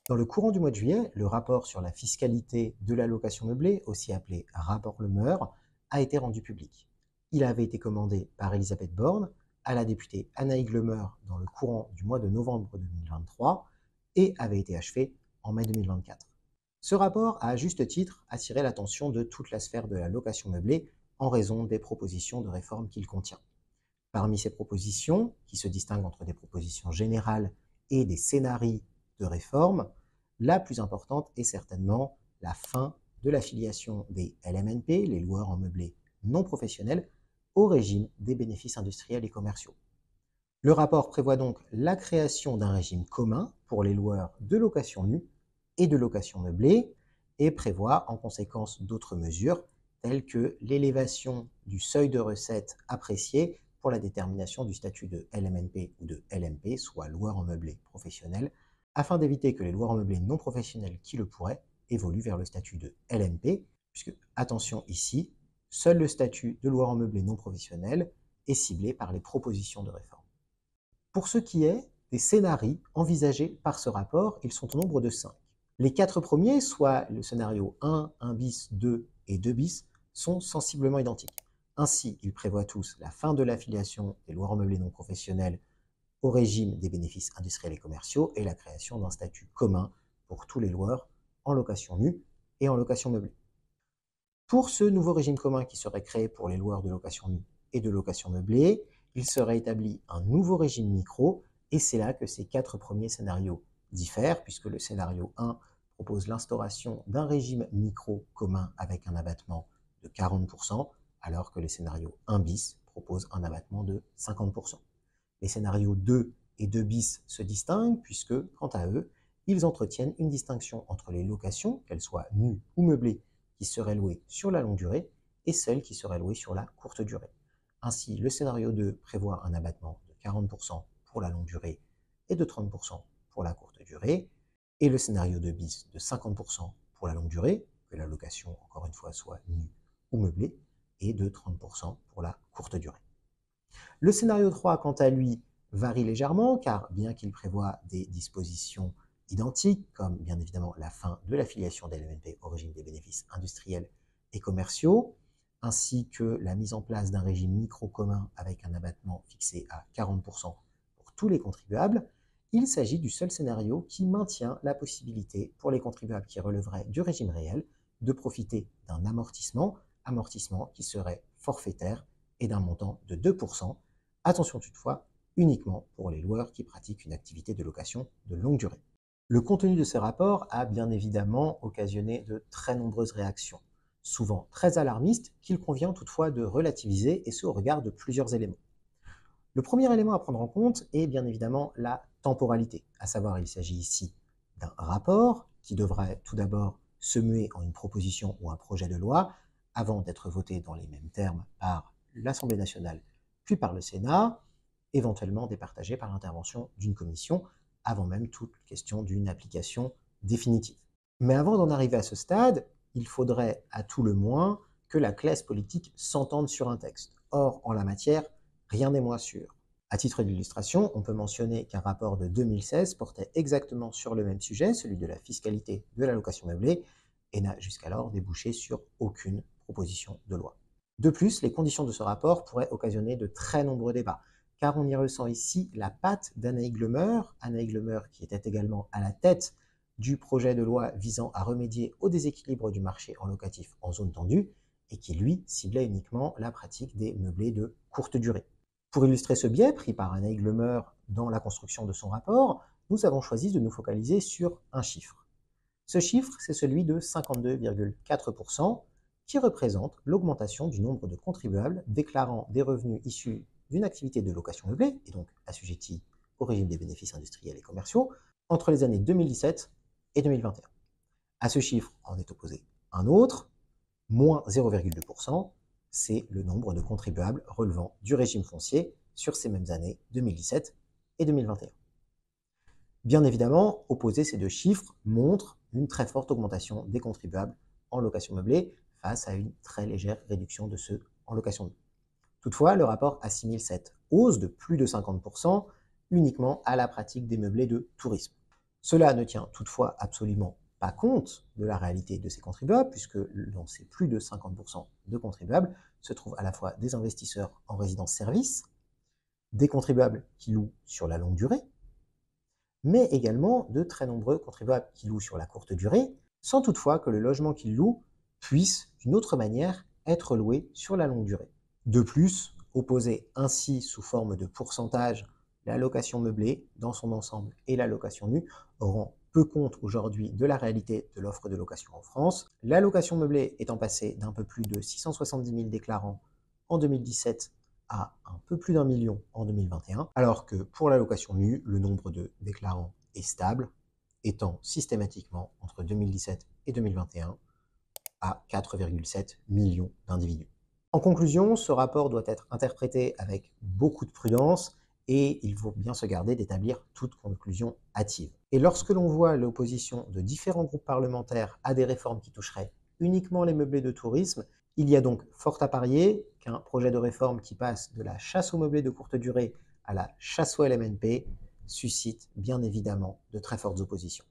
Dans le courant du mois de juillet, le rapport sur la fiscalité de la location meublée, aussi appelé rapport Le Meur, a été rendu public. Il avait été commandé par Elisabeth Borne à la députée Annaïg Le Meur dans le courant du mois de novembre 2023 et avait été achevé en mai 2024. Ce rapport a à juste titre attiré l'attention de toute la sphère de la location meublée en raison des propositions de réforme qu'il contient. Parmi ces propositions, qui se distinguent entre des propositions générales et des scénarios de réforme, la plus importante est certainement la fin de l'affiliation des LMNP, les loueurs en meublé non professionnels, au régime des bénéfices industriels et commerciaux. Le rapport prévoit donc la création d'un régime commun pour les loueurs de location nue et de location meublée et prévoit en conséquence d'autres mesures telles que l'élévation du seuil de recette apprécié pour la détermination du statut de LMNP ou de LMP, soit loueur en meublé professionnel, afin d'éviter que les loueurs en meublé non professionnels qui le pourraient évoluent vers le statut de LMP, puisque, attention ici, seul le statut de loueur en meublé non professionnel est ciblé par les propositions de réforme. Pour ce qui est des scénarios envisagés par ce rapport, ils sont au nombre de 5. Les 4 premiers, soit le scénario 1, 1 bis, 2 et 2 bis, sont sensiblement identiques. Ainsi, ils prévoient tous la fin de l'affiliation des loueurs en meublé non professionnels au régime des bénéfices industriels et commerciaux et la création d'un statut commun pour tous les loueurs en location nue et en location meublée. Pour ce nouveau régime commun qui serait créé pour les loueurs de location nue et de location meublée, il serait établi un nouveau régime micro, et c'est là que ces 4 premiers scénarios diffèrent, puisque le scénario 1 propose l'instauration d'un régime micro commun avec un abattement de 40%, alors que le scénario 1 bis propose un abattement de 50%. Les scénarios 2 et 2 bis se distinguent, puisque, quant à eux, ils entretiennent une distinction entre les locations, qu'elles soient nues ou meublées, qui seraient louées sur la longue durée, et celles qui seraient louées sur la courte durée. Ainsi, le scénario 2 prévoit un abattement de 40% pour la longue durée et de 30% pour la courte durée, et le scénario 2 bis de 50% pour la longue durée, que la location, encore une fois, soit nue ou meublée, et de 30% pour la courte durée. Le scénario 3, quant à lui, varie légèrement, car bien qu'il prévoit des dispositions identiques, comme bien évidemment la fin de l'affiliation des LMNP au régime des bénéfices industriels et commerciaux, ainsi que la mise en place d'un régime micro commun avec un abattement fixé à 40% pour tous les contribuables, il s'agit du seul scénario qui maintient la possibilité pour les contribuables qui relèveraient du régime réel de profiter d'un amortissement qui serait forfaitaire et d'un montant de 2%. Attention toutefois, uniquement pour les loueurs qui pratiquent une activité de location de longue durée. Le contenu de ces rapports a bien évidemment occasionné de très nombreuses réactions, souvent très alarmistes, qu'il convient toutefois de relativiser, et ce au regard de plusieurs éléments. Le premier élément à prendre en compte est bien évidemment la temporalité, à savoir il s'agit ici d'un rapport qui devrait tout d'abord se muer en une proposition ou un projet de loi avant d'être voté dans les mêmes termes par l'Assemblée nationale puis par le Sénat, éventuellement départagé par l'intervention d'une commission avant même toute question d'une application définitive. Mais avant d'en arriver à ce stade, il faudrait à tout le moins que la classe politique s'entende sur un texte. Or, en la matière, rien n'est moins sûr. À titre d'illustration, on peut mentionner qu'un rapport de 2016 portait exactement sur le même sujet, celui de la fiscalité de la location meublée, et n'a jusqu'alors débouché sur aucune proposition de loi. De plus, les conditions de ce rapport pourraient occasionner de très nombreux débats, car on y ressent ici la patte d'Annaïg Le Meur qui était également à la tête du projet de loi visant à remédier au déséquilibre du marché en locatif en zone tendue, et qui, lui, ciblait uniquement la pratique des meublés de courte durée. Pour illustrer ce biais pris par Annaïg Le Meur dans la construction de son rapport, nous avons choisi de nous focaliser sur un chiffre. Ce chiffre, c'est celui de 52,4%, qui représente l'augmentation du nombre de contribuables déclarant des revenus issus d'une activité de location meublée, et donc assujettis au régime des bénéfices industriels et commerciaux, entre les années 2017 et 2021. À ce chiffre en est opposé un autre, moins 0,2%, c'est le nombre de contribuables relevant du régime foncier sur ces mêmes années 2017 et 2021. Bien évidemment, opposer ces deux chiffres montre une très forte augmentation des contribuables en location meublée face à une très légère réduction de ceux en location nue. Toutefois, le rapport assimile cette hausse de plus de 50% uniquement à la pratique des meublés de tourisme. Cela ne tient toutefois absolument pas compte de la réalité de ces contribuables, puisque dans ces plus de 50% de contribuables se trouvent à la fois des investisseurs en résidence-service, des contribuables qui louent sur la longue durée, mais également de très nombreux contribuables qui louent sur la courte durée, sans toutefois que le logement qu'ils louent puisse, d'une autre manière, être loué sur la longue durée. De plus, opposer ainsi sous forme de pourcentage la location meublée dans son ensemble et la location nue rend peu compte aujourd'hui de la réalité de l'offre de location en France. La location meublée étant passée d'un peu plus de 670 000 déclarants en 2017 à un peu plus d'1 million en 2021, alors que pour la location nue, le nombre de déclarants est stable, étant systématiquement entre 2017 et 2021 à 4,7 millions d'individus. En conclusion, ce rapport doit être interprété avec beaucoup de prudence et il faut bien se garder d'établir toute conclusion hâtive. Et lorsque l'on voit l'opposition de différents groupes parlementaires à des réformes qui toucheraient uniquement les meublés de tourisme, il y a donc fort à parier qu'un projet de réforme qui passe de la chasse aux meublés de courte durée à la chasse au LMNP suscite bien évidemment de très fortes oppositions.